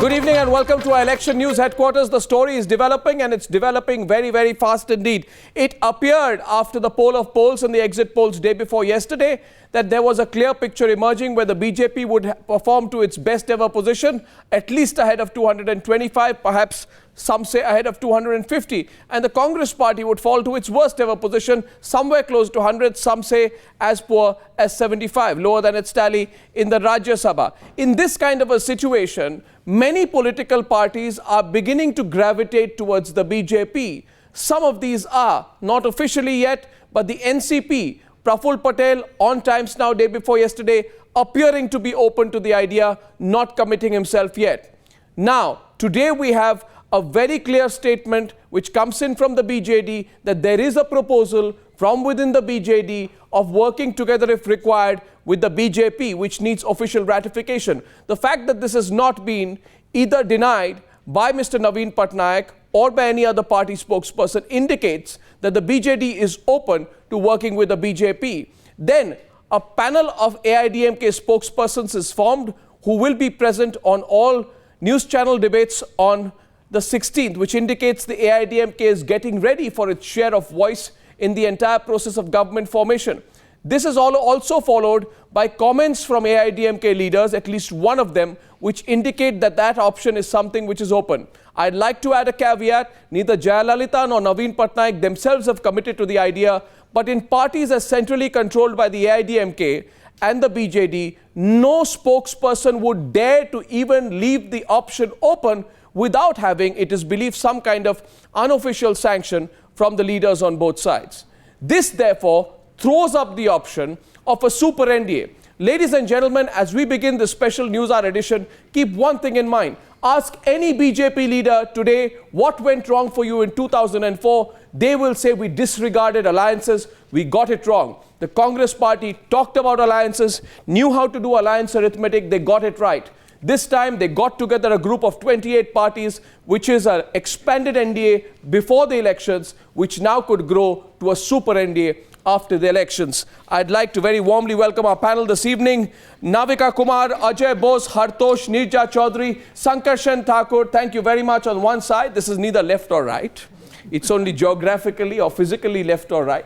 Good evening and welcome to our election news headquarters. The story is developing and it's developing very, very fast indeed. It appeared after the poll of polls and the exit polls day before yesterday that there was a clear picture emerging where the BJP would perform to its best ever position, at least ahead of 225, perhaps some say ahead of 250. And the Congress party would fall to its worst ever position, somewhere close to 100, some say as poor as 75, lower than its tally in the Rajya Sabha. In this kind of a situation, many political parties are beginning to gravitate towards the BJP. Some of these are, not officially yet, but the NCP, Praful Patel, on Times Now day before yesterday, appearing to be open to the idea, not committing himself yet. Now, today we have a very clear statement which comes in from the BJD that there is a proposal from within the BJD of working together if required with the BJP, which needs official ratification. The fact that this has not been either denied by Mr. Naveen Patnaik or by any other party spokesperson indicates that the BJD is open to working with the BJP. Then a panel of AIADMK spokespersons is formed who will be present on all news channel debates on the 16th, which indicates the AIADMK is getting ready for its share of voice in the entire process of government formation. This is also followed by comments from AIADMK leaders, at least one of them, which indicate that that option is something which is open. I'd like to add a caveat. Neither Jayalalithaa nor Naveen Patnaik themselves have committed to the idea, but in parties as centrally controlled by the AIADMK and the BJD, no spokesperson would dare to even leave the option open without having, it is believed, some kind of unofficial sanction from the leaders on both sides. This, therefore, throws up the option of a super NDA. Ladies and gentlemen, as we begin this special News Hour edition, keep one thing in mind. Ask any BJP leader today what went wrong for you in 2004. They will say we disregarded alliances, we got it wrong. The Congress party talked about alliances, knew how to do alliance arithmetic, they got it right. This time they got together a group of 28 parties, which is an expanded NDA before the elections, which now could grow to a super NDA after the elections. I'd like to very warmly welcome our panel this evening. Navika Kumar, Ajay Bose, Hartosh, Nirja Chaudhary, Sankarshan Thakur. Thank you very much on one side. This is neither left or right. It's only geographically or physically left or right.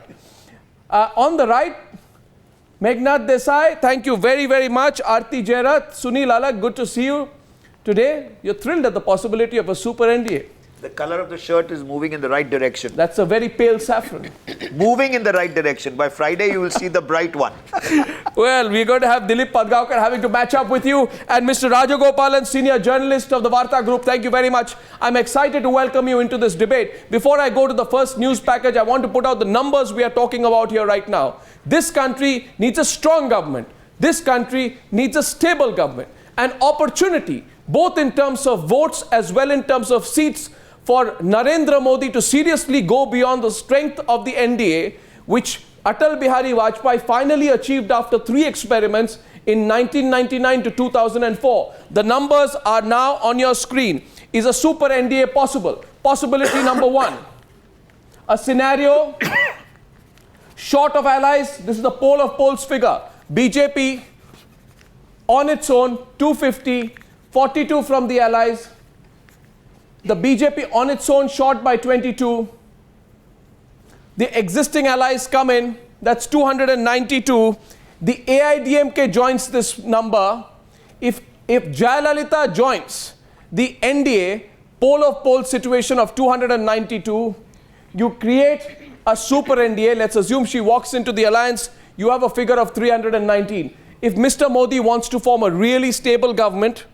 On the right, Meghnad Desai, thank you very, very much. Aarti Jairat, Sunil Alak, good to see you today. You're thrilled at the possibility of a super NDA. The color of the shirt is moving in the right direction. That's a very pale saffron. Moving in the right direction. By Friday, you will see the bright one. Well, we're going to have Dilip Padgaonkar having to match up with you, and Mr. Rajagopalan, senior journalist of the Varta Group. Thank you very much. I'm excited to welcome you into this debate. Before I go to the first news package, I want to put out the numbers we are talking about here right now. This country needs a strong government. This country needs a stable government. An opportunity, both in terms of votes as well in terms of seats, for Narendra Modi to seriously go beyond the strength of the NDA, which Atal Bihari Vajpayee finally achieved after 3 experiments in 1999 to 2004. The numbers are now on your screen. Is a super NDA possible? Possibility number 1. A scenario short of allies. This is the poll of polls figure. BJP on its own 250, 42 from the allies. The BJP on its own short by 22. The existing allies come in, that's 292. The AIADMK joins this number. If Jayalalithaa joins the NDA, poll of polls situation of 292, you create a super NDA. Let's assume she walks into the alliance, you have a figure of 319. If Mr. Modi wants to form a really stable government,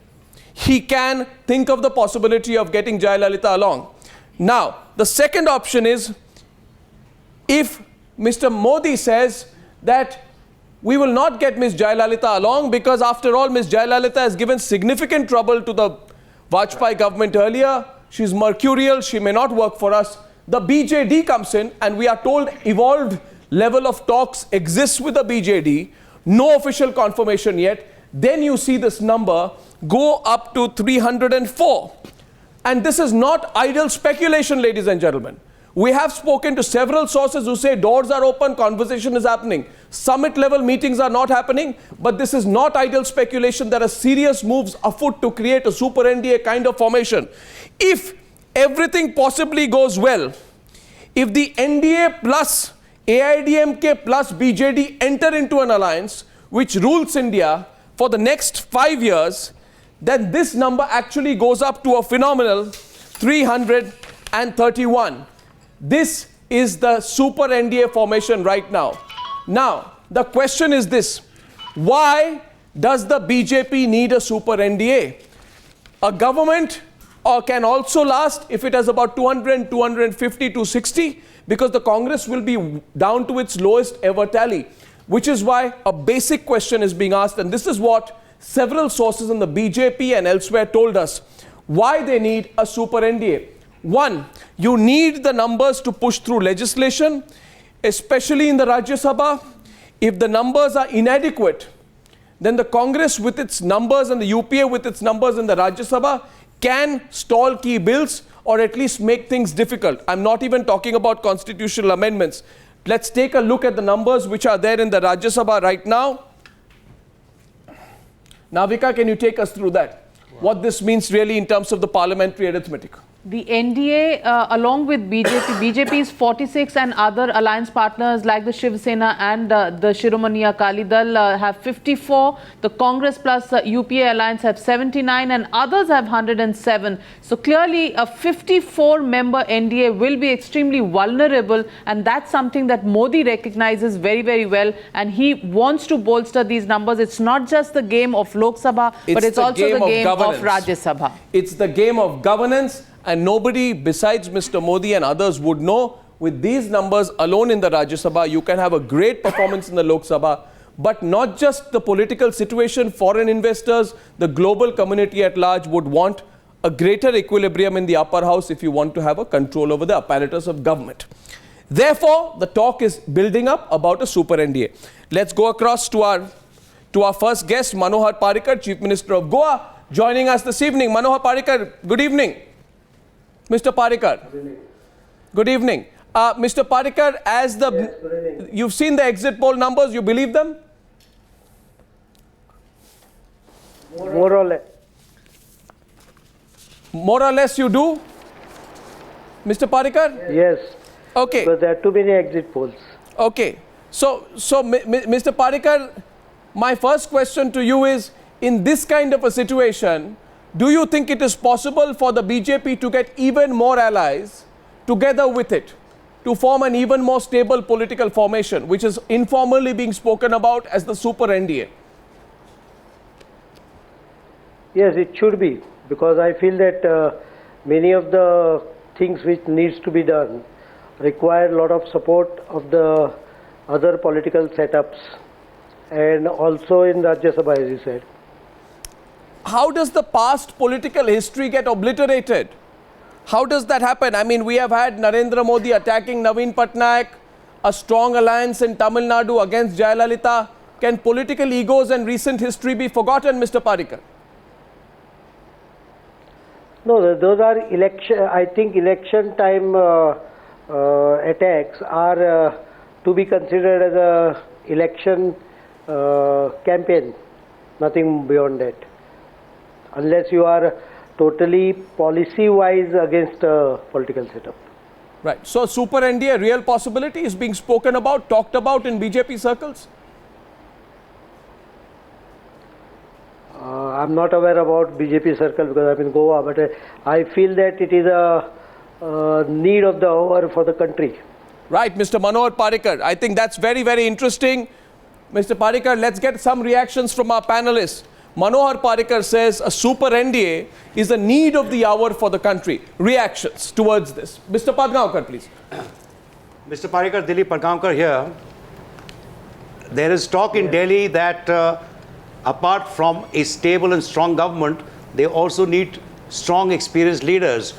he can think of the possibility of getting Jayalalithaa along. Now, the second option is if Mr. Modi says that we will not get Ms. Jayalalithaa along because after all, Ms. Jayalalithaa has given significant trouble to the Vajpayee government earlier. She's mercurial, she may not work for us. The BJD comes in and we are told evolved level of talks exists with the BJD. No official confirmation yet. Then you see this number go up to 304. And this is not idle speculation, ladies and gentlemen. We have spoken to several sources who say doors are open, conversation is happening. Summit level meetings are not happening, but this is not idle speculation. There are serious moves afoot to create a super NDA kind of formation. If everything possibly goes well, if the NDA plus AIADMK plus BJD enter into an alliance which rules India for the next 5 years, then this number actually goes up to a phenomenal 331. This is the super NDA formation right now. Now, the question is this: why does the BJP need a super NDA? A government can also last if it has about 200, 250, 260, because the Congress will be down to its lowest ever tally, which is why a basic question is being asked, and this is what several sources in the BJP and elsewhere told us, why they need a super NDA. One, you need the numbers to push through legislation, especially in the Rajya Sabha. If the numbers are inadequate, then the Congress with its numbers and the UPA with its numbers in the Rajya Sabha can stall key bills or at least make things difficult. I'm not even talking about constitutional amendments. Let's take a look at the numbers which are there in the Rajya Sabha right now. Navika, can you take us through that? What this means really in terms of the parliamentary arithmetic? The NDA, along with BJP's 46 and other alliance partners like the Shiv Sena and the Shiromani Akali Dal have 54. The Congress plus UPA alliance have 79 and others have 107. So clearly a 54-member NDA will be extremely vulnerable, and that's something that Modi recognizes very, very well, and he wants to bolster these numbers. It's not just the game of Lok Sabha, but it's also the game of Rajya Sabha. It's the game of governance. And nobody besides Mr. Modi and others would know, with these numbers alone in the Rajya Sabha, you can have a great performance in the Lok Sabha. But not just the political situation, foreign investors, the global community at large would want a greater equilibrium in the upper house if you want to have a control over the apparatus of government. Therefore, the talk is building up about a super NDA. Let's go across to our first guest, Manohar Parrikar, Chief Minister of Goa, joining us this evening. Manohar Parrikar, good evening. Mr. Parrikar. Good evening. Mr. Parrikar, you've seen the exit poll numbers, you believe them? More or less. More or less you do? Mr. Parrikar? Yes. Okay. Because there are too many exit polls. Okay. So Mr. Parrikar, my first question to you is, in this kind of a situation, do you think it is possible for the BJP to get even more allies together with it to form an even more stable political formation, which is informally being spoken about as the super NDA? Yes, it should be, because I feel that many of the things which needs to be done require a lot of support of the other political setups, and also in Rajya Sabha, as you said. How does the past political history get obliterated? How does that happen? I mean, we have had Narendra Modi attacking Naveen Patnaik, a strong alliance in Tamil Nadu against Jayalalithaa. Can political egos and recent history be forgotten, Mr. Parrikar? No, those are election. I think election time attacks are to be considered as a election campaign. Nothing beyond that. Unless you are totally policy-wise against a political setup. Right. So, super NDA, real possibility, is being spoken about, talked about in BJP circles? I'm not aware about BJP circle because I'm in Goa, but I feel that it is a need of the hour for the country. Right, Mr. Manohar Parrikar. I think that's very, very interesting. Mr. Parrikar, let's get some reactions from our panelists. Manohar Parrikar says a super NDA is a need of the hour for the country. Reactions towards this. Mr. Padgaonkar, please. Mr. Parrikar, Dilip Padgaonkar here. There is talk in Delhi that apart from a stable and strong government, they also need strong, experienced leaders.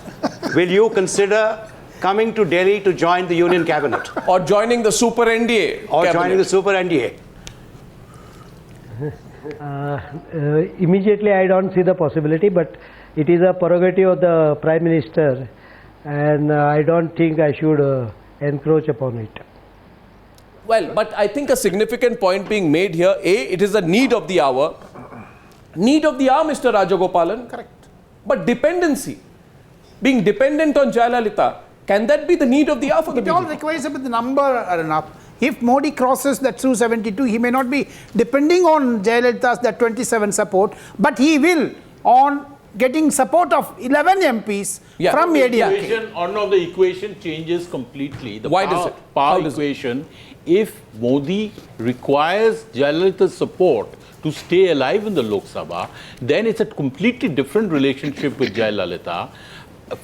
Will you consider coming to Delhi to join the Union Cabinet? Or joining the super NDA Or cabinet? joining the super NDA? Immediately I don't see the possibility, but it is a prerogative of the Prime Minister and I don't think I should encroach upon it. Well, but I think a significant point being made here, it is a need of the hour. Need of the hour, Mr. Rajagopalan. Correct. But dependency, being dependent on Jayalalithaa, can that be the need of the hour for the It all BJP? requires a bit the number, Arun. If Modi crosses that 272, he may not be depending on Jayalalitha's that 27 support, but he will on getting support of 11 MPs from AIADMK. The equation changes completely. The Why does it? power equation, if Modi requires Jayalalitha's support to stay alive in the Lok Sabha, then it's a completely different relationship with Jayalalithaa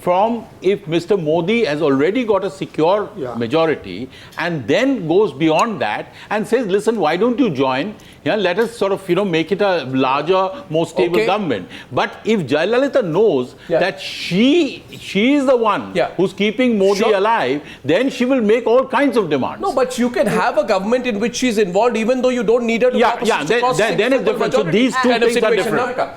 from if Mr. Modi has already got a secure majority and then goes beyond that and says, listen, why don't you join? Let us sort of, make it a larger, more stable government. But if Jayalalithaa knows that she is the one who's keeping Modi alive, then she will make all kinds of demands. No, but you can have a government in which she's involved even though you don't need her to then it's different. So these two things are different.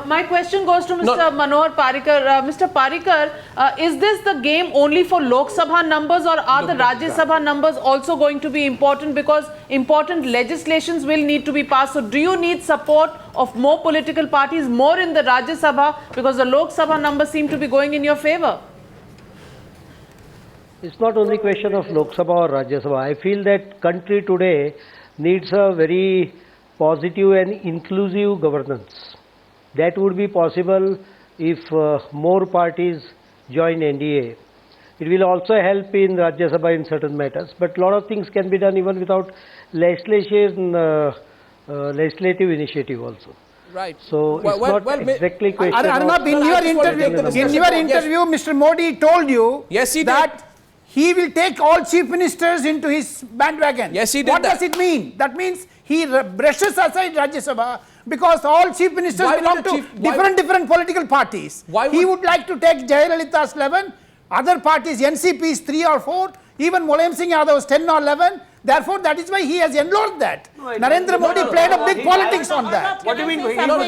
My question goes to Mr. Manohar Parrikar. Mr. Parrikar, is this the game only for Lok Sabha numbers, or are the Rajya Sabha numbers also going to be important, because important legislations will need to be passed? So do you need support of more political parties, more in the Rajya Sabha, because the Lok Sabha numbers seem to be going in your favor? It's not only question of Lok Sabha or Rajya Sabha. I feel that country today needs a very positive and inclusive governance. That would be possible if more parties join NDA. It will also help in Rajya Sabha in certain matters, but a lot of things can be done even without legislative initiative also. Right. So it's not exactly question Arnab, in your interview, Mr. Modi told you that he will take all chief ministers into his bandwagon. Yes, he did. What does it mean? That means he brushes aside Rajya Sabha, because all chief ministers belong to different political parties. He would like to take Jayalalitha's 11, other parties, NCP's 3 or 4, even Mulayam Singh Yadav's 10 or 11. Therefore, that is why he has enrolled that. Narendra Modi played a big politics on that. What do you mean? He Just one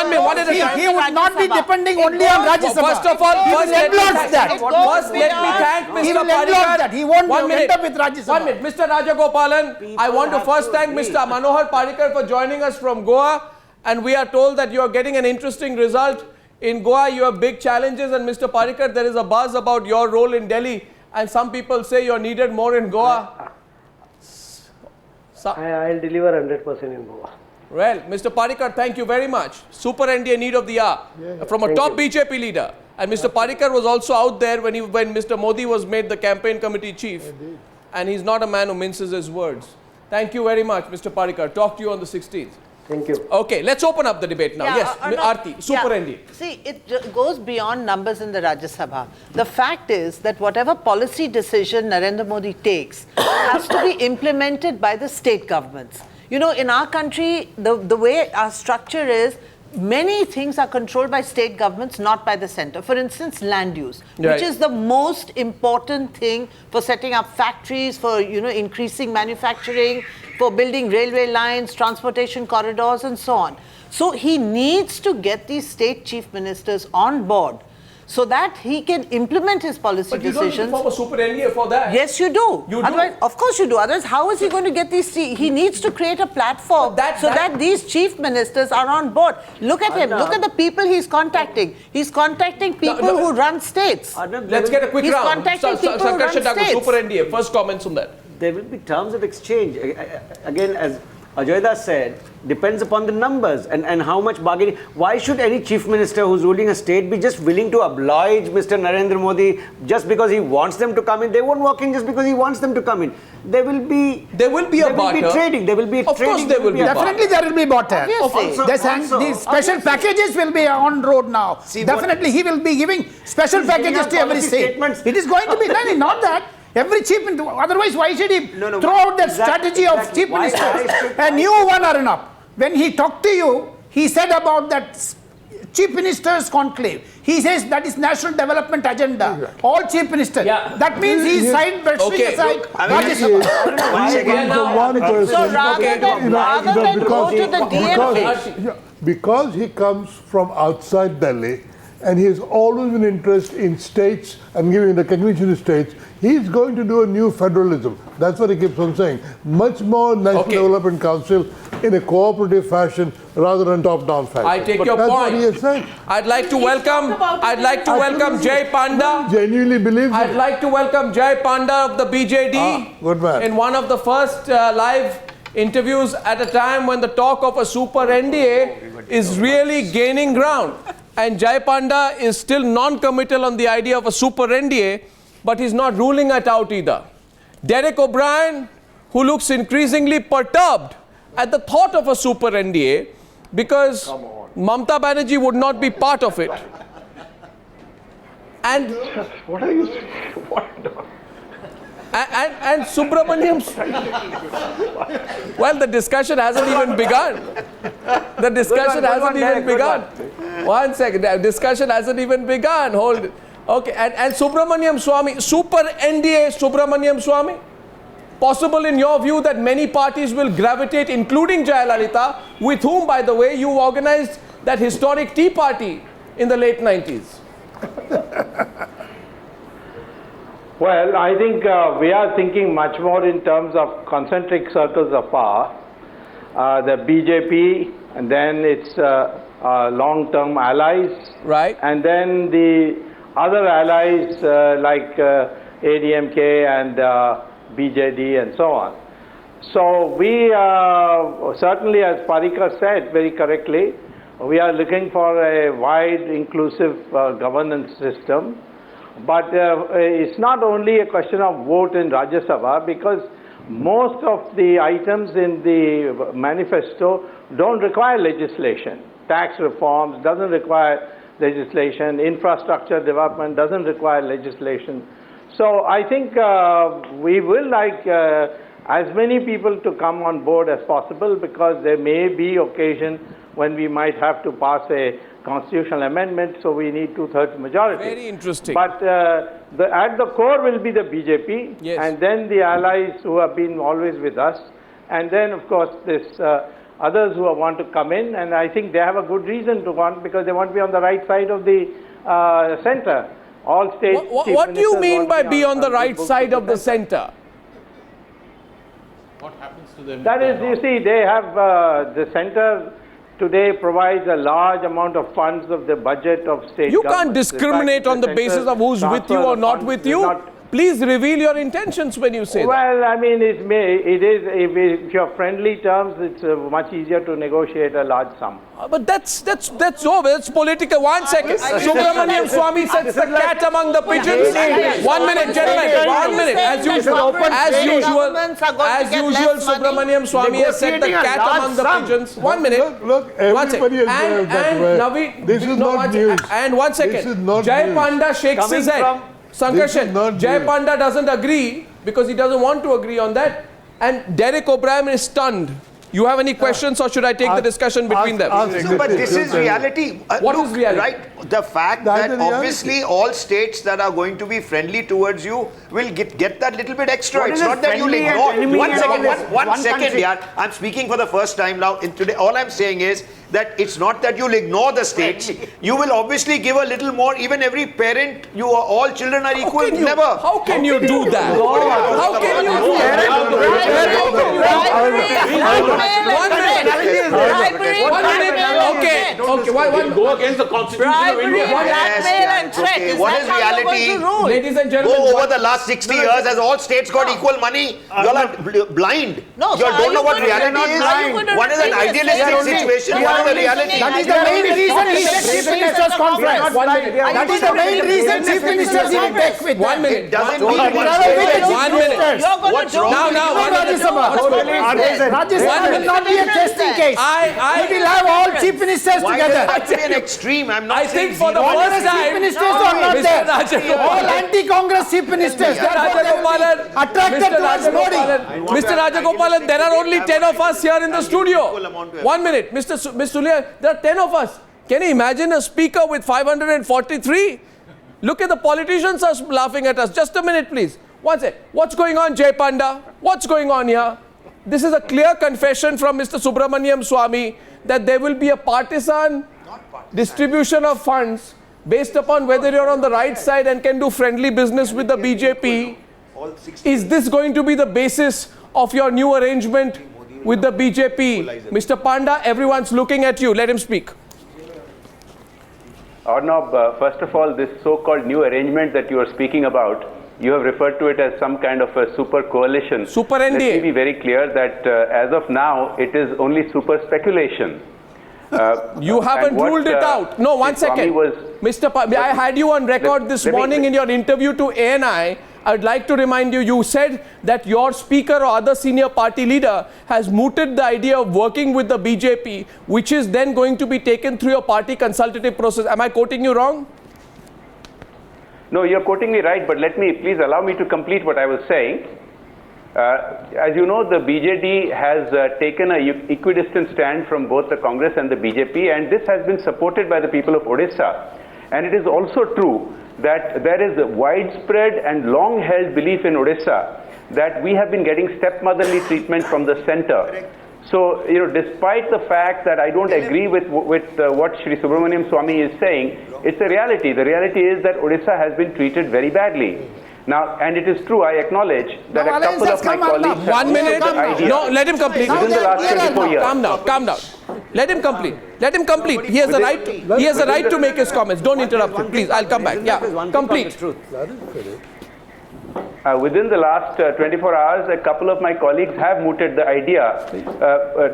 minute, one at a time. He would not be depending only on Rajya Sabha. First of all, he will endorse that. First, let me thank Mr. He will endorse that. He won't end up with Rajya Sabha. 1 minute. Mr. Rajagopalan, I want to first thank Mr. Manohar Parrikar for joining us from Goa. And we are told that you are getting an interesting result. In Goa, you have big challenges. And Mr. Parrikar, there is a buzz about your role in Delhi. And some people say you're needed more in Goa. I'll deliver 100% in Goa. Well, Mr. Parrikar, thank you very much. Super NDA need of the hour from a top BJP leader. And Mr. Parrikar was also out there when Mr. Modi was made the campaign committee chief. And he's not a man who minces his words. Thank you very much, Mr. Parrikar. Talk to you on the 16th. Thank you. Okay, let's open up the debate now. Yes, Aarti, Super NDA. See, it goes beyond numbers in the Rajya Sabha. The fact is that whatever policy decision Narendra Modi takes has to be implemented by the state governments. In our country, the way our structure is, many things are controlled by state governments, not by the center. For instance, land use, which is the most important thing for setting up factories, for increasing manufacturing, for building railway lines, transportation corridors, and so on. So he needs to get these state chief ministers on board so that he can implement his policy decisions. But you don't need to form a Super NDA for that. Yes, you do. Otherwise, of course you do. Otherwise, how is he going to get these? He needs to create a platform so that these chief ministers are on board. Look at him. Look at the people he's contacting. He's contacting people who run states. Let's get a quick round. Super NDA. First comments on that. There will be terms of exchange. Again, as Ajayda said, depends upon the numbers and how much bargaining. Why should any chief minister who's ruling a state be just willing to oblige Mr. Narendra Modi just because he wants them to come in? They won't walk in just because he wants them to come in. There will be a barter. Trading. There will be of trading. Course there will be Definitely there will be barter. These special packages will be on road now. Definitely he will be giving special packages to every state. It is going to be done. Not that. Every chief minister, otherwise why should he throw out that strategy of chief ministers? A new one, Arun. When he talked to you, he said about that chief ministers conclave. He says that is national development agenda. All chief ministers. That means he is brushing aside Rajya Sabha. So rather than go to the DMK. Because he comes from outside Delhi, and he has always been interested in states and giving recognition to states. He's going to do a new federalism. That's what he keeps on saying. Much more National Development Council in a cooperative fashion rather than top-down fashion. I take your that's point. What he has said. I'd like to welcome Jay Panda. Genuinely believes I'd like to welcome Jay Panda of the BJD good man. in one of the first live interviews at a time when the talk of a super NDA is really gaining ground. And Jay Panda is still non-committal on the idea of a super NDA, but he's not ruling it out either. Derek O'Brien, who looks increasingly perturbed at the thought of a super NDA because Mamata Banerjee would not be part of it. And what are you saying? And Subramaniam. Well, the discussion hasn't even begun. The discussion hasn't even begun. 1 second. The discussion hasn't even begun. Hold it. Okay. And Subramaniam Swamy, super NDA Subramaniam Swamy. Possible in your view that many parties will gravitate, including Jayalalithaa, with whom, by the way, you organized that historic Tea Party in the late 90s? Well, I think we are thinking much more in terms of concentric circles of power. The BJP, and then its long-term allies. Right. And then the other allies like ADMK and BJD and so on. So we certainly, as Parikar said very correctly, we are looking for a wide, inclusive governance system. But it's not only a question of vote in Rajya Sabha, because most of the items in the manifesto don't require legislation. Tax reforms doesn't require legislation. Infrastructure development doesn't require legislation. So I think we will like as many people to come on board as possible, because there may be occasion when we might have to pass a constitutional amendment, so we need 2/3 majority. Very interesting. But at the core will be the BJP, yes, and then the allies who have been always with us, and then of course this others who want to come in, and I think they have a good reason to want, because they want to be on the right side of the center. All states. What do you mean by be on the right side of the center? What happens to them? That is, you see, they have the center today provides a large amount of funds of the budget of state. You can't discriminate on the basis of who's with you or not with you. Please reveal your intentions when you say that. Well, I mean, it is, if you're friendly terms, it's much easier to negotiate a large sum. But that's over. It's political. 1 second. Subramaniam Swamy sets the cat among the pigeons. 1 minute, gentlemen. 1 minute. As usual, Subramaniam Swamy has set the cat among the pigeons. 1 minute. Look, everybody has behaved that way. Naveen, this is not news. And 1 second. This is not Jay news. Panda shakes his head. Sankarshan, Jay Panda doesn't agree because he doesn't want to agree on that. And Derek O'Brien is stunned. You have any questions, or should I take the discussion between them? No, but this is reality. What is reality? Right, the fact that obviously all states that are going to be friendly towards you will get that little bit extra. It's not that you'll ignore. 1 second, one second, yaar. I'm speaking for the first time now. Today, all I'm saying is that it's not that you'll ignore the states. You will obviously give a little more. Even every parent, all children are equal. Never. How can you do that? How can you do that? 1 minute. Okay. We'll go against the Constitution of India. What is reality? Ladies and gentlemen, go over the last 60 years, as all states got equal money. You all are blind. No, you all don't know what reality is. What is an idealistic situation? What is the reality? That is the main reason he said Chief Minister's Conference. That is the main reason Chief Ministers even take with 1 minute. It doesn't mean 1 minute. What's wrong? Now, Rajya Sabha will not be a testing case. We will have all Chief Ministers Why together. does that be an extreme? I'm not I saying think for the zero. first time, Chief Ministers are not there. All anti-Congress Chief Ministers. Attracted towards Modi. Mr. Rajagopalan, there are only 10 of us here in the studio. 1 minute. Ms. Sulia, there are 10 of us. Can you imagine a speaker with 543? Look at the politicians are laughing at us. Just a minute, please. One sec. What's going on, Jay Panda? What's going on here? This is a clear confession from Mr. Subramaniam Swamy that there will be a partisan distribution of funds based upon whether you're on the right side and can do friendly business with the BJP, is this going to be the basis of your new arrangement with the BJP? Mr. Panda, everyone's looking at you. Let him speak. Arnab, first of all, this so-called new arrangement that you are speaking about, you have referred to it as some kind of a super coalition. Super NDA. Let me be very clear that as of now, it is only super speculation. You haven't ruled it out. No, one second. Mr. I had you on record this morning in your interview to ANI. I'd like to remind you, you said that your speaker or other senior party leader has mooted the idea of working with the BJP, which is then going to be taken through your party consultative process. Am I quoting you wrong? No, you're quoting me right, but please allow me to complete what I was saying. As you know, the BJD has taken a equidistant stand from both the Congress and the BJP, and this has been supported by the people of Odisha. And it is also true that there is a widespread and long-held belief in Odisha that we have been getting stepmotherly treatment from the center. So, despite the fact that I don't agree with what Shri Subramaniam Swamy is saying, it's a reality. The reality is that Odisha has been treated very badly. Now, and it is true, I acknowledge that a couple of my colleagues have 1 minute. No, let him complete. Within the last 24 years. Calm down. Let him complete. Let him complete. He has the right. He has the right to make his comments. Don't interrupt him, please. I'll come back. Yeah, complete. Within the last 24 hours, a couple of my colleagues have mooted the idea.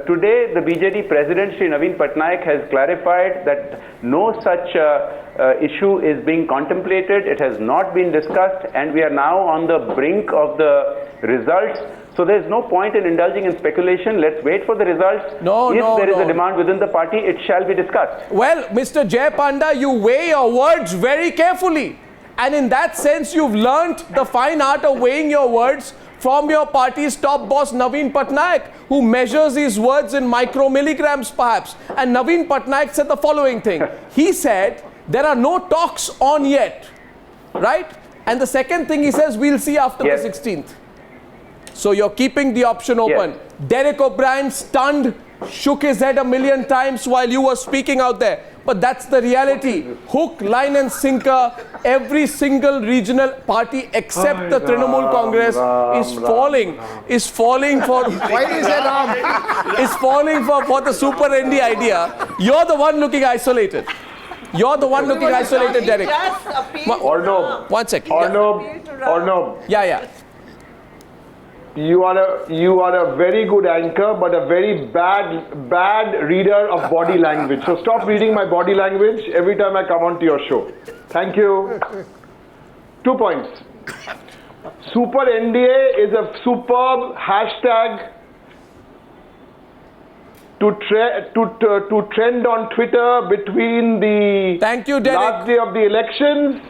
Today, the BJD President, Shri Naveen Patnaik, has clarified that no such issue is being contemplated. It has not been discussed, and we are now on the brink of the results. So there's no point in indulging in speculation. Let's wait for the results. If there is a demand within the party, it shall be discussed. Well, Mr. Jay Panda, you weigh your words very carefully. And in that sense, you've learnt the fine art of weighing your words from your party's top boss, Naveen Patnaik, who measures his words in micromilligrams perhaps. And Naveen Patnaik said the following thing. He said, there are no talks on yet, right? And the second thing he says, we'll see after the 16th. So you're keeping the option open. Yes. Derek O'Brien, stunned, shook his head a million times while you were speaking out there. But that's the reality. Hook, line and sinker, every single regional party except the Trinamool Congress is falling for Why do you say Ram? is falling for the Super NDA idea. You're the one looking isolated. You're the one looking isolated, Derek. Arnab. 1 second. Arnab. Yeah. You are a very good anchor, but a very bad reader of body language. So stop reading my body language every time I come onto your show. Thank you. 2 points. Super NDA is a superb hashtag to trend on Twitter between the last day of the elections.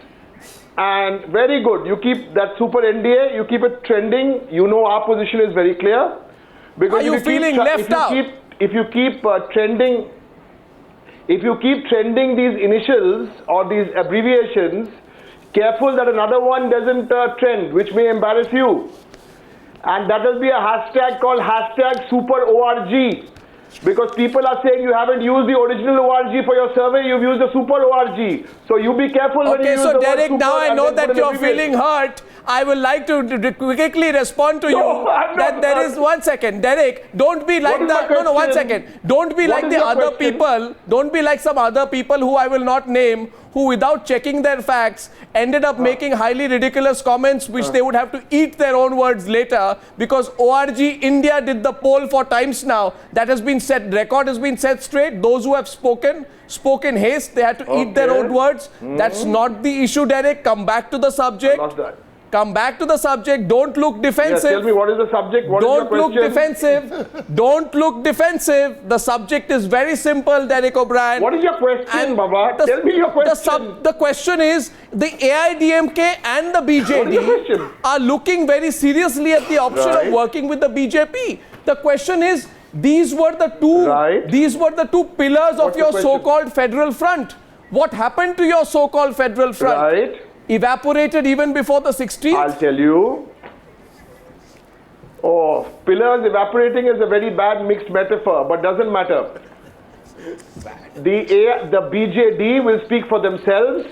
And very good. You keep that Super NDA, you keep it trending. You know our position is very clear. Because are you feeling left out? If you keep trending these initials or these abbreviations, careful that another one doesn't trend, which may embarrass you. And that will be a hashtag called hashtag Super ORG. Because people are saying you haven't used the original ORG for your survey, you've used the Super ORG. So you be careful when you use the word Derek, super. now I know that you're feeling hurt. I would like to quickly respond to you that there is 1 second. Derek, don't be like the 1 second. Don't be like the other people. Don't be like some other people who I will not name, who without checking their facts ended up making highly ridiculous comments which they would have to eat their own words later, because ORG India did the poll for Times Now. That has been set, record has been set straight. Those who have spoken in haste, they had to eat their own words. That's not the issue, Derek. Come back to the subject. Come back to the subject. Don't look defensive. Yes, tell me what is the subject? Don't look defensive. Don't look defensive. The subject is very simple, Derek O'Brien. What is your question, Baba? Tell me your question. The question is, the AIADMK and the BJD are looking very seriously at the option of working with the BJP. The question is, these were the two pillars of your so-called federal front. What happened to your so-called federal front? Evaporated even before the 16th? I'll tell you. Oh, pillars evaporating is a very bad mixed metaphor, but doesn't matter. The BJD will speak for themselves.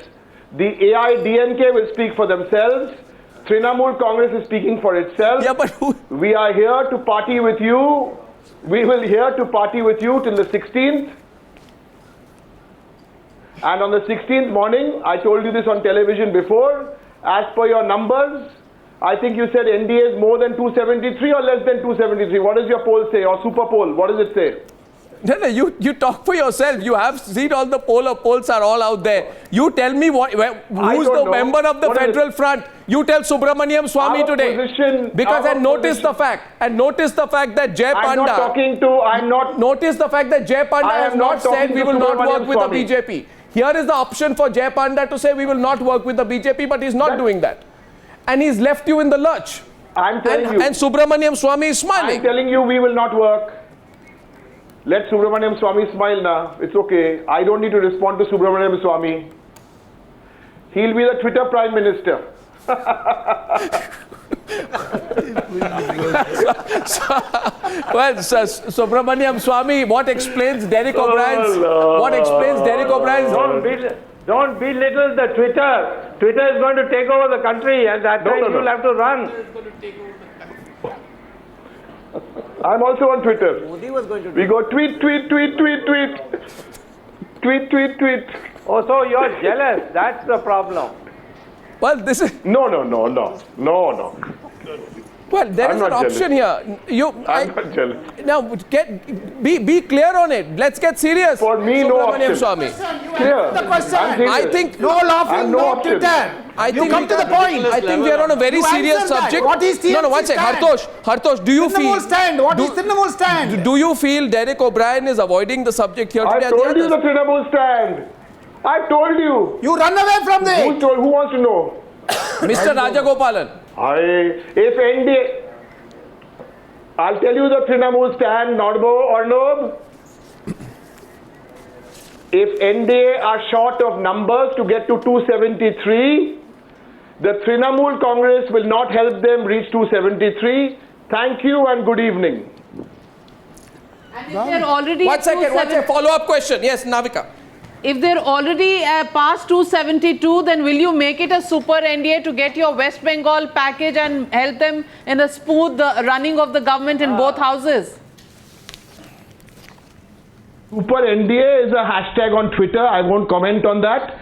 The AIADMK will speak for themselves. Trinamool Congress is speaking for itself. Yeah, but who? We are here to party with you. We will here to party with you till the 16th. And on the 16th morning, I told you this on television before, as per your numbers, I think you said NDA is more than 273 or less than 273. What does your poll say, or super poll? What does it say? No, you talk for yourself. You have seen all the polls are all out there. You tell me who's the member of the Federal Front. You tell Subramaniam Swamy today. Because and notice the fact that Jay Panda. Notice the fact that Jay Panda has not said we will not work with the BJP. Here is the option for Jay Panda to say we will not work with the BJP, but he's not doing that. And he's left you in the lurch. I'm telling you. And Subramaniam Swamy is smiling. I'm telling you we will not work. Let Subramaniam Swamy smile now. It's okay. I don't need to respond to Subramaniam Swamy. He'll be the Twitter Prime Minister. Subramaniam Swamy, what explains Derek O'Brien's? Don't belittle the Twitter. Twitter is going to take over the country, and that time you'll have to run. I'm also on Twitter. Modi was going to we go tweet. Oh, so you're jealous. That's the problem. Well, this is... No. Well, there is an option here. I'm not jealous. Now, be clear on it. Let's get serious. For me, no option. Swamy. Clear. The question. I think... No laughing, no Twitter. You come to the point. I think we are on a very serious subject. What is TMC No, one second. Hartosh, do you feel... What is Trinamool stand? Do you feel Derek O'Brien is avoiding the subject here today? I told you the Trinamool stand. I told you. You run away from there. Who wants to know? Mr. Rajagopalan. If NDA, I'll tell you the Trinamool stand, Norbo or Nob. If NDA are short of numbers to get to 273, the Trinamool Congress will not help them reach 273. Thank you and good evening. And if they're already One second, follow-up question. Yes, Navika. If they're already past 272, then will you make it a super NDA to get your West Bengal package and help them in a smooth running of the government in both houses? Super NDA is a hashtag on Twitter. I won't comment on that.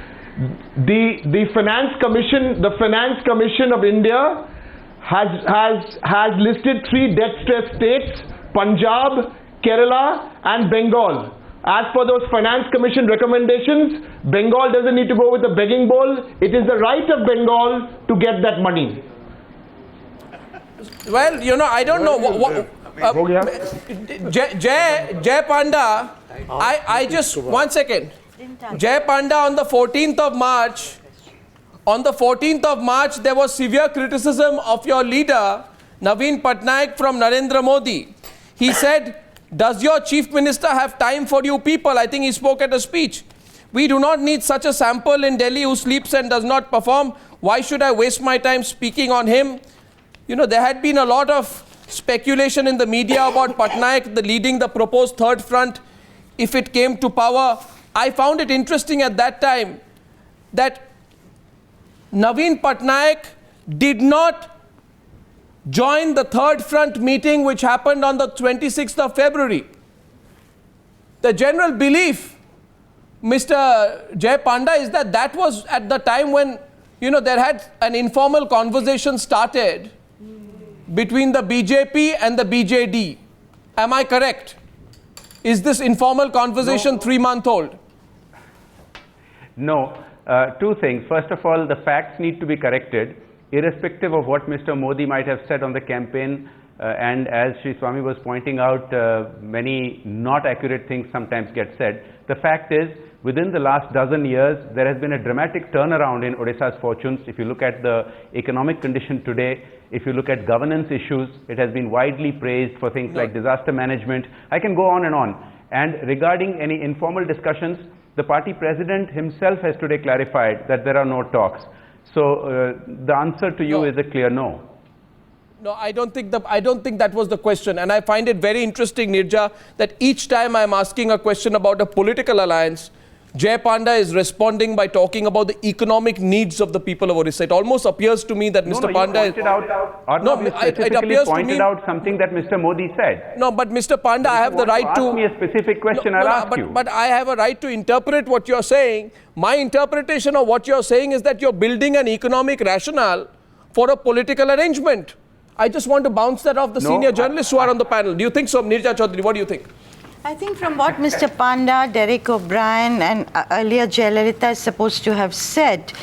The Finance Commission of India has listed 3 debt-stressed states: Punjab, Kerala, and Bengal. As per those Finance Commission recommendations, Bengal doesn't need to go with the begging bowl. It is the right of Bengal to get that money. Well, I don't know. Jay Panda, I just, one second. Jay Panda, on the 14th of March, there was severe criticism of your leader, Naveen Patnaik, from Narendra Modi. He said, does your chief minister have time for you people? I think he spoke at a speech. We do not need such a sample in Delhi who sleeps and does not perform. Why should I waste my time speaking on him? There had been a lot of speculation in the media about Patnaik leading the proposed third front if it came to power. I found it interesting at that time that Naveen Patnaik did not join the third front meeting which happened on the 26th of February. The general belief, Mr. Jay Panda, is that that was at the time when, there had an informal conversation started between the BJP and the BJD. Am I correct? Is this informal conversation 3-month-old? No. 2 things. First of all, the facts need to be corrected, irrespective of what Mr. Modi might have said on the campaign, and as Sri Swamy was pointing out, many not accurate things sometimes get said. The fact is, within the last dozen years, there has been a dramatic turnaround in Odisha's fortunes. If you look at the economic condition today, if you look at governance issues, it has been widely praised for things like disaster management. I can go on and on. And regarding any informal discussions, the party president himself has today clarified that there are no talks. So the answer to you is a clear no. No, I don't think that was the question. And I find it very interesting, Nirja, that each time I'm asking a question about a political alliance, Jay Panda is responding by talking about the economic needs of the people of Odisha. It almost appears to me that Mr. Panda it pointed out something that Mr. Modi said. No, but Mr. Panda, I have the right to ask me a specific question. I'll ask you. But I have a right to interpret what you're saying. My interpretation of what you're saying is that you're building an economic rationale for a political arrangement. I just want to bounce that off the senior journalists who are on the panel. Do you think so, Nirja Chaudhary? What do you think? I think from what Mr. Panda, Derek O'Brien and earlier Jayalalithaa is supposed to have said,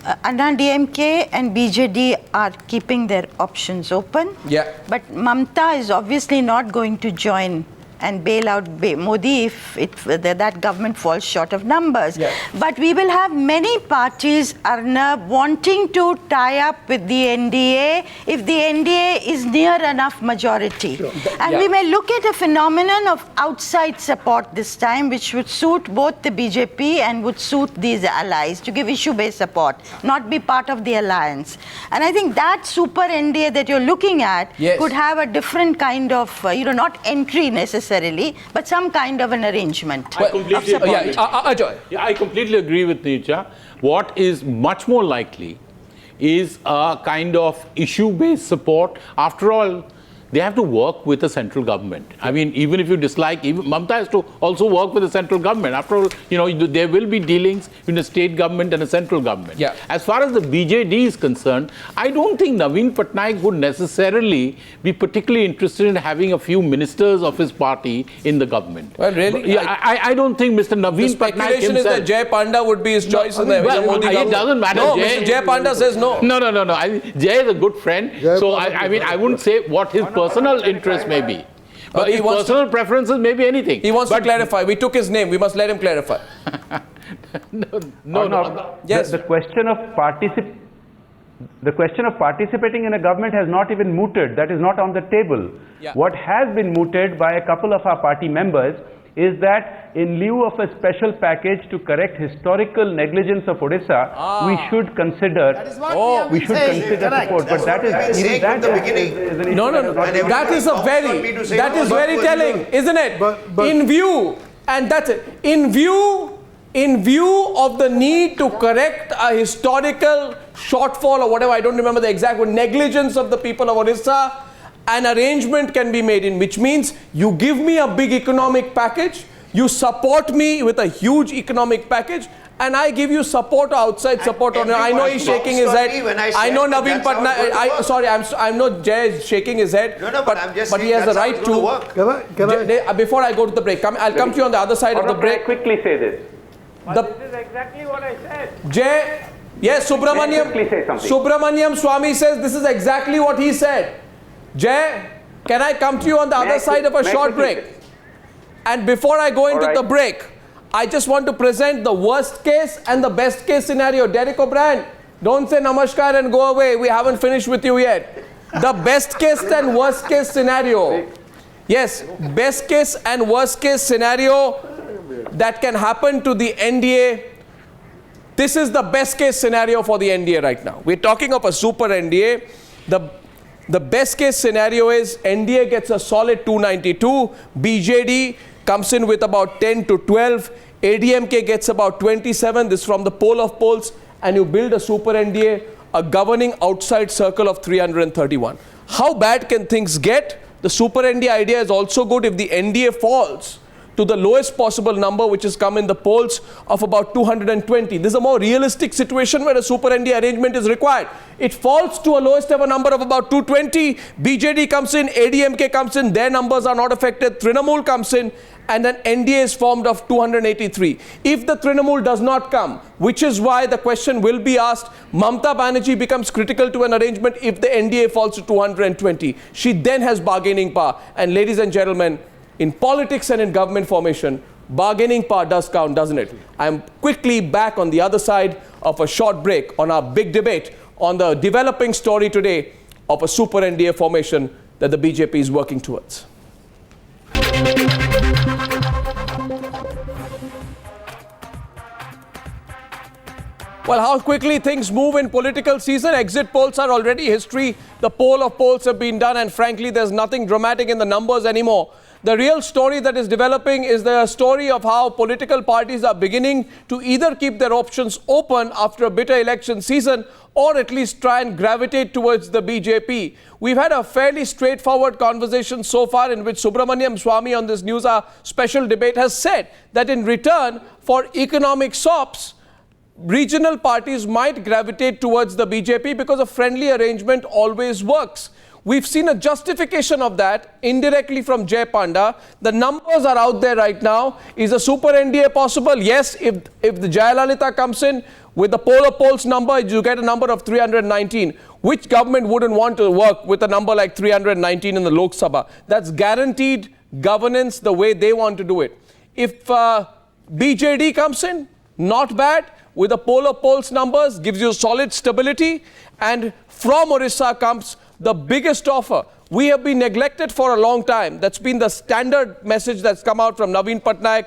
DMK and BJD are keeping their options open. Yeah. But Mamta is obviously not going to join and bail out Modi if that government falls short of numbers. Yeah. But we will have many parties, Arnab, wanting to tie up with the NDA if the NDA is near enough majority. Sure. And we may look at a phenomenon of outside support this time, which would suit both the BJP and would suit these allies to give issue-based support, not be part of the alliance. And I think that super NDA that you're looking at could have a different kind of, not entry necessarily, but some kind of an arrangement. I completely agree. I completely agree with Nirja. What is much more likely is a kind of issue-based support. After all, they have to work with the central government. I mean, even if you dislike, Mamta has to also work with the central government. After all, there will be dealings between the state government and the central government. Yeah. As far as the BJD is concerned, I don't think Naveen Patnaik would necessarily be particularly interested in having a few ministers of his party in the government. Well, really? Yeah, I don't think Mr. Naveen Patnaik speculation is that Jay Panda would be his choice in the Modi government. It doesn't matter. No, Mr. Jay Panda says no. No. Jay is a good friend. I wouldn't say what his personal interest may be. But his personal preferences may be anything. He wants to clarify. We took his name. We must let him clarify. No. Yes. The question of participating in a government has not even mooted. That is not on the table. Yeah. What has been mooted by a couple of our party members is that in lieu of a special package to correct historical negligence of Odisha, we should consider support. But that is No. That is very telling, isn't it? In view, and that's it. In view of the need to correct a historical shortfall or whatever, I don't remember the exact word, negligence of the people of Odisha, an arrangement can be made in, which means you give me a big economic package, you support me with a huge economic package, and I give you support or outside support. I know he's shaking his head. I know Naveen Patnaik. I know Jay is shaking his head. But I'm just saying he has the right to work. Before I go to the break, I'll come to you on the other side of the break. Quickly say this. This is exactly what I said. Jay, yes, Subramaniam Swamy says this is exactly what he said. Jay, can I come to you on the other side of a short break? And before I go into the break, I just want to present the worst case and the best case scenario. Derek O'Brien, don't say namaskar and go away. We haven't finished with you yet. The best case and worst case scenario. Yes, best case and worst case scenario that can happen to the NDA. This is the best case scenario for the NDA right now. We're talking of a super NDA. The best case scenario is NDA gets a solid 292, BJD comes in with about 10 to 12, ADMK gets about 27, this is from the poll of polls, and you build a super NDA, a governing outside circle of 331. How bad can things get? The super NDA idea is also good if the NDA falls to the lowest possible number, which has come in the polls of about 220. This is a more realistic situation where a super NDA arrangement is required. It falls to a lowest ever number of about 220. BJD comes in, ADMK comes in, their numbers are not affected. Trinamool comes in, and an NDA is formed of 283. If the Trinamool does not come, which is why the question will be asked, Mamta Banerjee becomes critical to an arrangement if the NDA falls to 220. She then has bargaining power. And ladies and gentlemen, in politics and in government formation, bargaining power does count, doesn't it? I'm quickly back on the other side of a short break on our big debate on the developing story today of a super NDA formation that the BJP is working towards. Well, how quickly things move in political season. Exit polls are already history. The poll of polls have been done, and frankly, there's nothing dramatic in the numbers anymore. The real story that is developing is the story of how political parties are beginning to either keep their options open after a bitter election season or at least try and gravitate towards the BJP. We've had a fairly straightforward conversation so far in which Subramaniam Swamy on this Newshour special debate has said that in return for economic sops, regional parties might gravitate towards the BJP because a friendly arrangement always works. We've seen a justification of that indirectly from Jay Panda. The numbers are out there right now. Is a super NDA possible? Yes, if the Jayalalithaa comes in with the poll of polls number, you get a number of 319. Which government wouldn't want to work with a number like 319 in the Lok Sabha? That's guaranteed governance the way they want to do it. If BJD comes in, not bad. With the poll of polls numbers, gives you solid stability. And from Odisha comes the biggest offer. We have been neglected for a long time. That's been the standard message that's come out from Naveen Patnaik.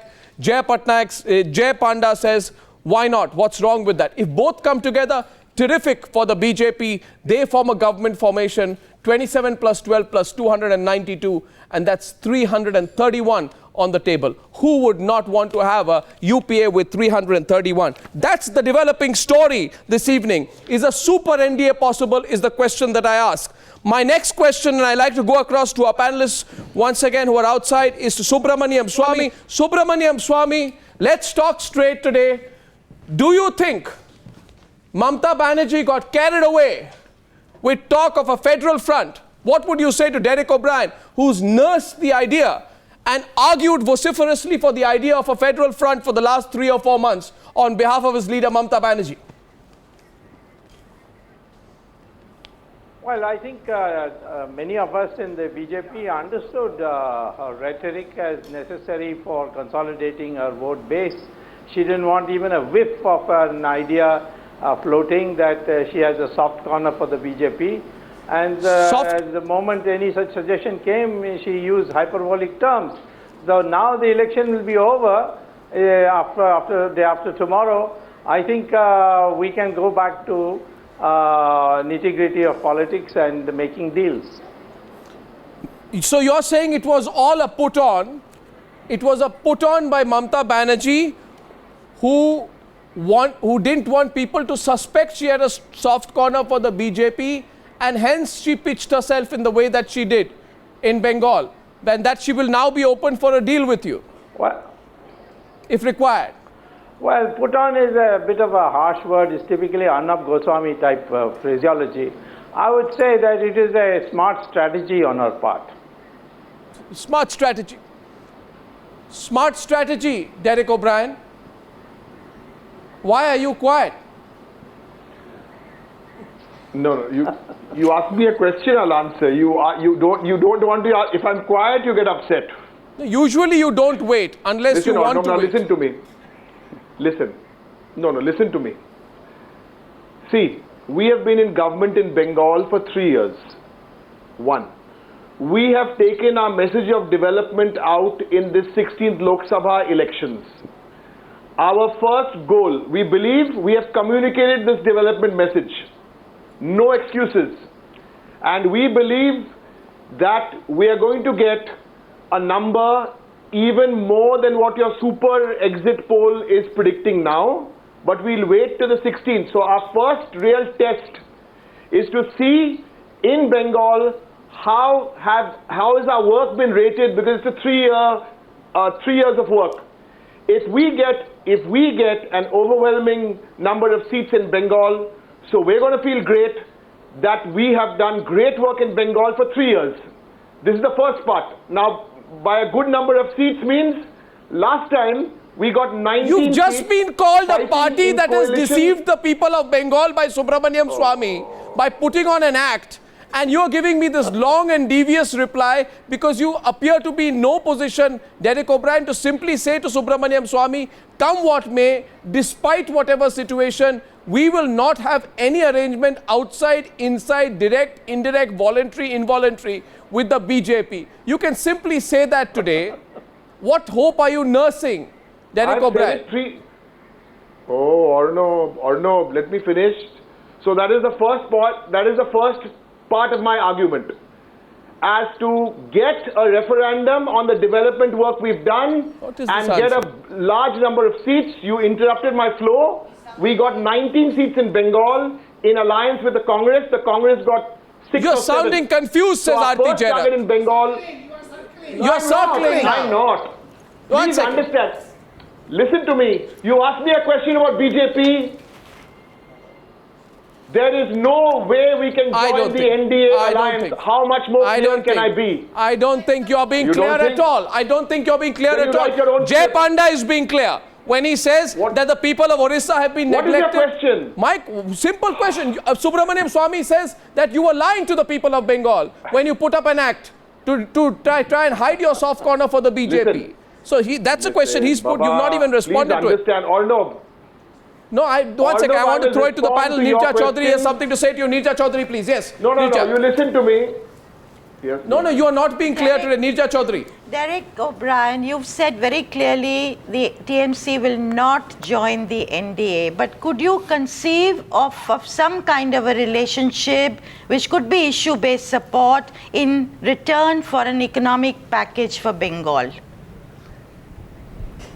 Jay Panda says, why not? What's wrong with that? If both come together, terrific for the BJP. They form a government formation, 27 plus 12 plus 292, and that's 331 on the table. Who would not want to have a UPA with 331? That's the developing story this evening. Is a super NDA possible is the question that I ask. My next question, and I like to go across to our panelists once again who are outside, is to Subramaniam Swamy. Subramaniam Swamy, let's talk straight today. Do you think Mamata Banerjee got carried away with talk of a federal front? What would you say to Derek O'Brien, who's nursed the idea and argued vociferously for the idea of a federal front for the last 3 or 4 months on behalf of his leader, Mamata Banerjee? Well, I think many of us in the BJP understood her rhetoric as necessary for consolidating her vote base. She didn't want even a whiff of an idea floating that she has a soft corner for the BJP. And at the moment any such suggestion came, she used hyperbolic terms. So now the election will be over day after tomorrow. I think we can go back to nitty-gritty of politics and making deals. So you're saying it was all a put on. It was a put on by Mamata Banerjee who didn't want people to suspect she had a soft corner for the BJP, and hence she pitched herself in the way that she did in Bengal, and that she will now be open for a deal with you, if required. Well, put on is a bit of a harsh word. It's typically Arnab Goswami type phraseology. I would say that it is a smart strategy on her part. Smart strategy. Smart strategy, Derek O'Brien. Why are you quiet? No, you ask me a question, I'll answer. You don't want to. If I'm quiet, you get upset. Usually you don't wait unless you want to wait. Listen to me. Listen. Listen to me. See, we have been in government in Bengal for 3 years. 1. We have taken our message of development out in the 16th Lok Sabha elections. Our first goal, we believe we have communicated this development message. No excuses. And we believe that we are going to get a number even more than what your super exit poll is predicting now. But we'll wait till the 16th. So our first real test is to see in Bengal how has our work been rated, because it's a 3 years of work. If we get an overwhelming number of seats in Bengal, so we're going to feel great that we have done great work in Bengal for 3 years. This is the first part. Now, by a good number of seats means last time we got 19 You've just seats been called a party that has deceived the people of Bengal by Subramaniam Swamy by putting on an act. And you're giving me this long and devious reply because you appear to be in no position, Derek O'Brien, to simply say to Subramaniam Swamy, come what may, despite whatever situation, we will not have any arrangement outside, inside, direct, indirect, voluntary, involuntary with the BJP. You can simply say that today. What hope are you nursing, Derek O'Brien? Oh, Arun, let me finish. So that is the first part. That is the first part of my argument. As to get a referendum on the development work we've done and get a large number of seats, you interrupted my flow. We got 19 seats in Bengal in alliance with the Congress. The Congress got 6 You're or 7. sounding confused, says our first RT target in Bengal. You're circling. I'm not. Please understand. Listen to me. You asked me a question about BJP. There is no way we can join the NDA alliance. How much more clear can I be? I don't think you're being clear at all. I don't think you're being clear at all. Jay Panda is being clear when he says that the people of Odisha have been neglected. What is your question? Mike, simple question. Subramaniam Swamy says that you were lying to the people of Bengal when you put up an act to try and hide your soft corner for the BJP. Listen. So that's a question he's put. You've not even responded to it. Please understand, Arun. No, one second. I want to throw it to the panel. Nirja Chaudhary has something to say to you. Nirja Chaudhary, please. Yes. No, you listen to me. Yes. No, you are not being clear today. Nirja Chaudhary. Derek O'Brien, you've said very clearly the TMC will not join the NDA. But could you conceive of some kind of a relationship which could be issue-based support in return for an economic package for Bengal?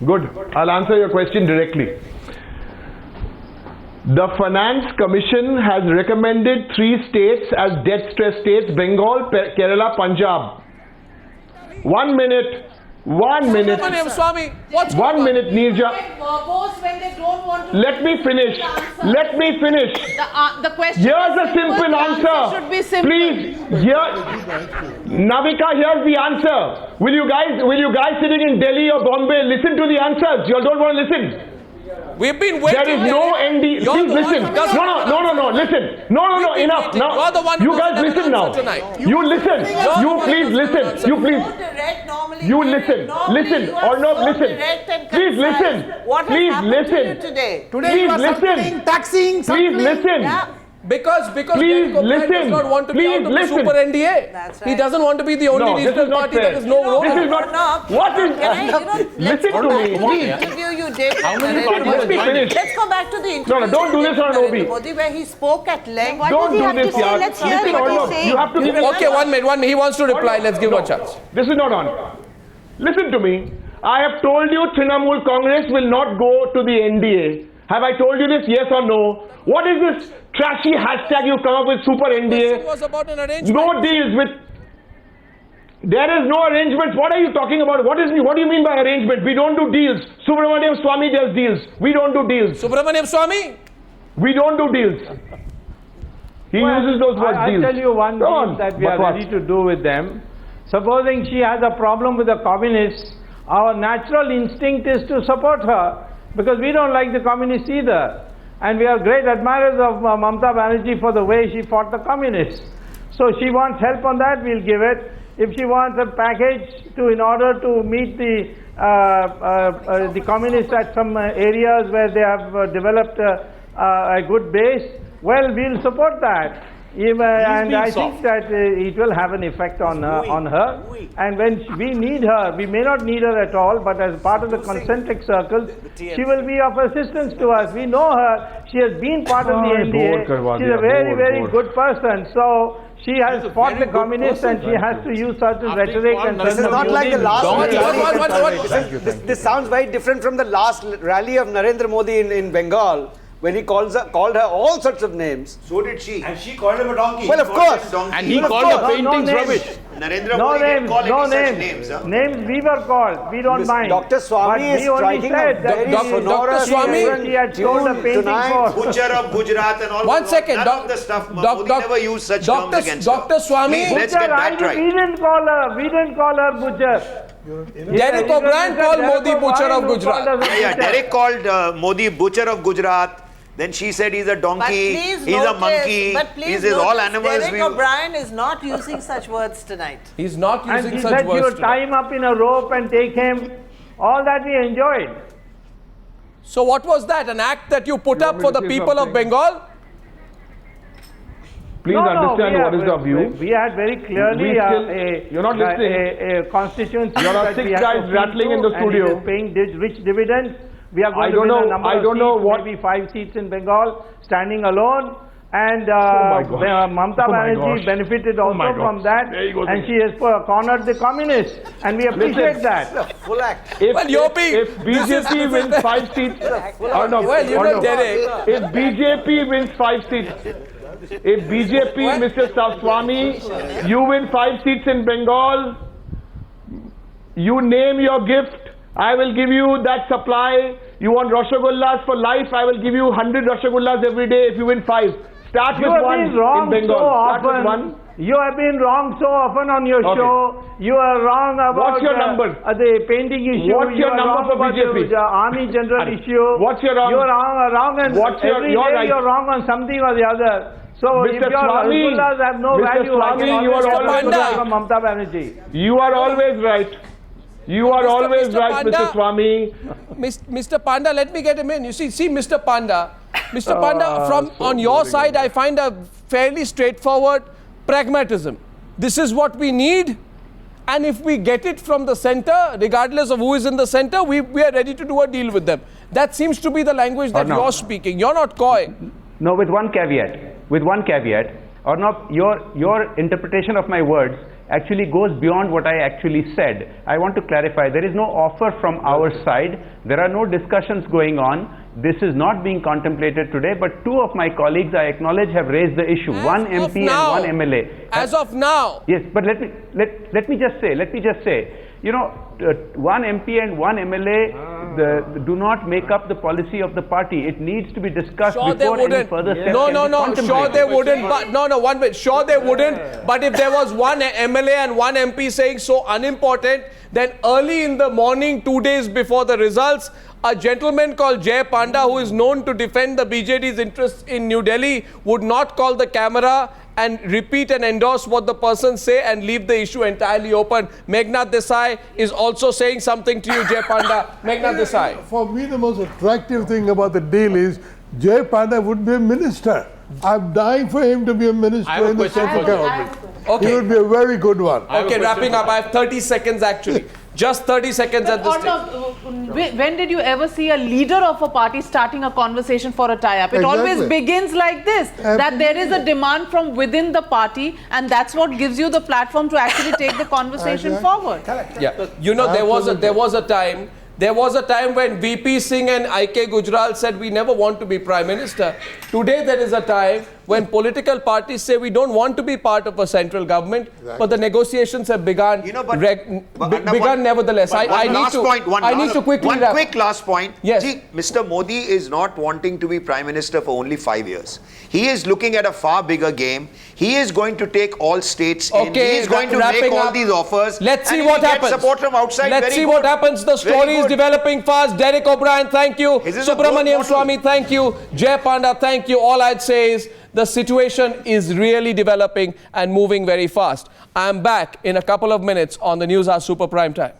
Good. I'll answer your question directly. The Finance Commission has recommended 3 states as debt stress states: Bengal, Kerala, Punjab. 1 minute. 1 minute. 1 minute, Nirja. Let me finish. Let me finish. The question. Here's a simple answer. Should be simple. Please. Navika, here's the answer. Will you guys sitting in Delhi or Bombay listen to the answers? You all don't want to listen. We've been waiting. There is no ND. Please listen. No, listen. No, enough. Now, you guys listen now. You listen. You please listen. You please. You listen. Listen. Or no, listen. Please listen. Please listen. Today please listen. Taxing. Please listen. Because please listen. does not want to be out of the Super NDA. Right. He doesn't want to be the only regional party that is no role. This is not. What is? Listen to me, please. How many parties? Let's go back to the interview. No, don't do this on Narendra Modi, where he spoke at length. Don't do this, yaar. Let's hear what he's saying. You have to give Okay, 1 minute. He wants to reply. Let's give him a chance. This is not on. Listen to me. I have told you Trinamool Congress will not go to the NDA. Have I told you this? Yes or no? What is this trashy hashtag you come up with, Super NDA? Was about an arrangement. No deals with. There is no arrangement. What are you talking about? What do you mean by arrangement? We don't do deals. Subramaniam Swamy does deals. We don't do deals. Subramaniam Swamy? We don't do deals. He uses those words, deals. I'll tell you one deal that we are ready to do with them. Supposing she has a problem with the communists, our natural instinct is to support her, because we don't like the communists either. And we are great admirers of Mamata Banerjee for the way she fought the communists. So she wants help on that, we'll give it. If she wants a package in order to meet the communists at some areas where they have developed a good base, well, we'll support that. And I think that it will have an effect on her. And when we need her, we may not need her at all, but as part of the concentric circles, she will be of assistance to us. We know her. She has been part of the NDA. She's a very, very good person. So she has fought the communists and she has to use certain rhetoric. And this is not like the last rally. This sounds very different from the last rally of Narendra Modi in Bengal, when he called her all sorts of names. So did she. And she called him a donkey. Well, of course. And he called the paintings rubbish. Narendra Modi didn't call any such names. Names we were called. We don't mind. Dr. Swamy is striking a very sonorous Swamy, he had told the painting for. Butcher of Gujarat and all. One second. None of the stuff. Modi never used such terms against Dr. Swamy. Let's get that right. We didn't call her butcher. Derek O'Brien called Modi butcher of Gujarat. Yeah, Derek called Modi butcher of Gujarat. Then she said he's a donkey, he's a monkey, he's all animals. Derek O'Brien is not using such words tonight. He's not using such words. And he said you would tie him up in a rope and take him. All that we enjoyed. So what was that? An act that you put up for the people of Bengal? Please understand what is the view. We had very clearly you're not listening. a constituency. There are 6 guys rattling in the studio. Paying rich dividends. we are going to win a number of seats, maybe 5 seats in Bengal, standing alone. And Mamata Banerjee benefited also from that, and she has cornered the communists, and we appreciate that. Full act. If BJP wins 5 seats, if BJP wins 5 seats, if BJP, Mr. Swami, you win 5 seats in Bengal, you name your gift, I will give you that supply. You want Rasagullas for life, I will give you 100 Rasagullas every day if you win 5. Start with one in Bengal. You have been wrong so often on your show. You are wrong about what's your number? The painting issue. What's your number for BJP? The army general issue. What's your wrong? You are wrong, and every day you are wrong on something or the other. So Mr. if your Rasagullas have no value, I can always from Mamata Banerjee. You are always right. You are always right, Mr. Swami. Mr. Panda, let me get him in. You see Mr. Panda. Mr. Panda, on your side, I find a fairly straightforward pragmatism. This is what we need, and if we get it from the center, regardless of who is in the center, we are ready to do a deal with them. That seems to be the language that you're speaking. You're not coy. No, with one caveat. Arnab, your interpretation of my words actually goes beyond what I actually said. I want to clarify, there is no offer from our side. There are no discussions going on. This is not being contemplated today, but 2 of my colleagues, I acknowledge, have raised the issue. One MP and one MLA. As of now. Yes, but let me just say, you know, one MP and one MLA do not make up the policy of the party. It needs to be discussed before any further steps No, sure they wouldn't. But one minute. Sure they wouldn't. But if there was one MLA and one MP saying so unimportant, then early in the morning, 2 days before the results, a gentleman called Jay Panda, who is known to defend the BJD's interests in New Delhi, would not call the camera and repeat and endorse what the person say and leave the issue entirely open. Meghnad Desai is also saying something to you, Jay Panda. Meghnad Desai. For me, the most attractive thing about the deal is Jay Panda would be a minister. I'm dying for him to be a minister in the central government. Okay. He would be a very good one. Okay, wrapping up. I have 30 seconds actually. Just 30 seconds at this stage. When did you ever see a leader of a party starting a conversation for a tie-up? It always begins like this, that there is a demand from within the party, and that's what gives you the platform to actually take the conversation forward. Yeah, you know, there was a time when VP Singh and IK Gujral said we never want to be Prime Minister. Today there is a time when political parties say we don't want to be part of a central government, but the negotiations have begun. Nevertheless. I need to quickly wrap. One quick last point. Yes. See, Mr. Modi is not wanting to be Prime Minister for only 5 years. He is looking at a far bigger game. He is going to take all states in. He is going to make all these offers. Let's see what happens. Support from outside. Let's see what happens. The story is developing fast. Derek O'Brien, thank you. Subramaniam Swamy, thank you. Jay Panda, thank you. All I'd say is the situation is really developing and moving very fast. I'm back in a couple of minutes on the Newshour Super Prime Time.